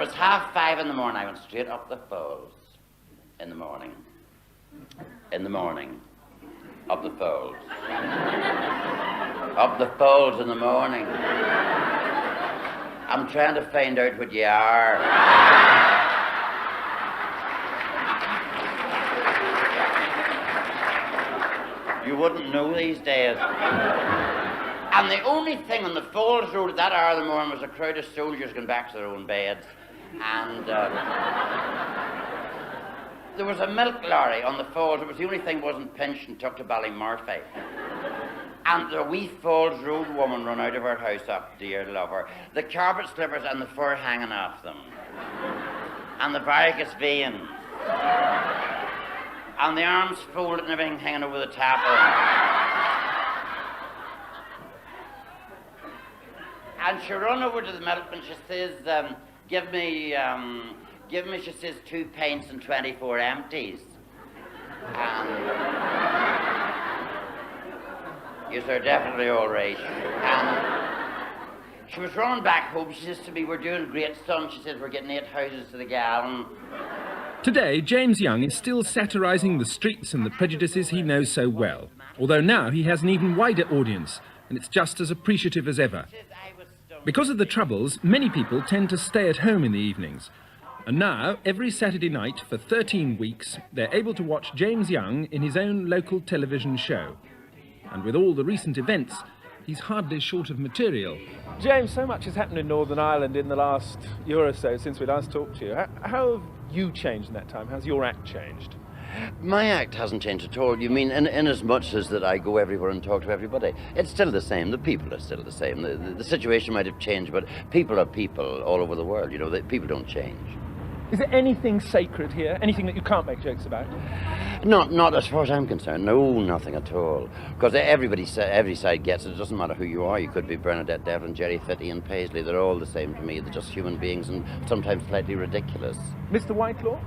was 5:30 in the morning. I went straight up the Falls in the morning. In the morning. Up the Falls. Up the Falls in the morning. I'm trying to find out what you are. You wouldn't know these days. And the only thing on the Falls Road at that hour of the morning was a crowd of soldiers going back to their own beds. And there was a milk lorry on the Falls. It was the only thing wasn't pinched and took to Ballymurphy. And the wee Falls Road woman run out of her house up, dear lover. The carpet slippers and the fur hanging off them. And the varicose veins. And the arms folded and everything hanging over the tap. And she run over to the milkman, she says, give me, she says, 2 pints and 24 empties. And yes, they're definitely all right. And she was running back home, she says to me, we're doing great, son. She says, we're getting 8 houses to the gallon. Today, James Young is still satirising the streets and the prejudices he knows so well, although now he has an even wider audience, and it's just as appreciative as ever. Because of the Troubles, many people tend to stay at home in the evenings. And now, every Saturday night for 13 weeks, they're able to watch James Young in his own local television show. And with all the recent events, he's hardly short of material. James, so much has happened in Northern Ireland in the last year or so since we last talked to you. How have you changed in that time? How's your act changed? My act hasn't changed at all. You mean in as much as that I go everywhere and talk to everybody? It's still the same. The people are still the same. The situation might have changed, but people are people all over the world. You know, people don't change. Is there anything sacred here? Anything that you can't make jokes about? Not as far as I'm concerned. No, nothing at all. Because every side gets it. It doesn't matter who you are. You could be Bernadette Devlin, Jerry Fitty and Paisley. They're all the same to me. They're just human beings and sometimes slightly ridiculous. Mr. Whitelaw?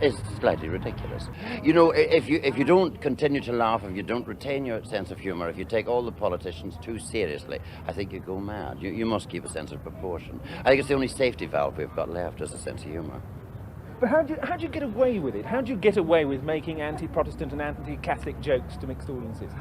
Is slightly ridiculous. You know, if you don't continue to laugh, if you don't retain your sense of humour, if you take all the politicians too seriously, I think you go mad. You must keep a sense of proportion. I think it's the only safety valve we've got left is a sense of humour. But how do you get away with it? How do you get away with making anti-Protestant and anti-Catholic jokes to mixed audiences?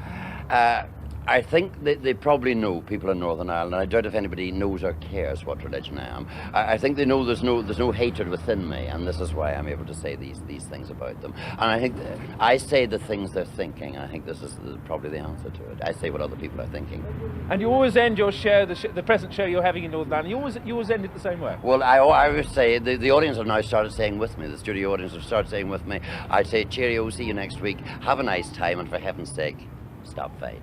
I think they probably know, people in Northern Ireland, and I doubt if anybody knows or cares what religion I am. I think they know there's no hatred within me, and this is why I'm able to say these things about them. And I think I say the things they're thinking. I think this is probably the answer to it. I say what other people are thinking. And you always end your show, the present show you're having in Northern Ireland, you always end it the same way? Well, I always say, the audience have now started saying with me, the studio audience have started saying with me, I say, cheerio, see you next week, have a nice time, and for heaven's sake, stop fighting.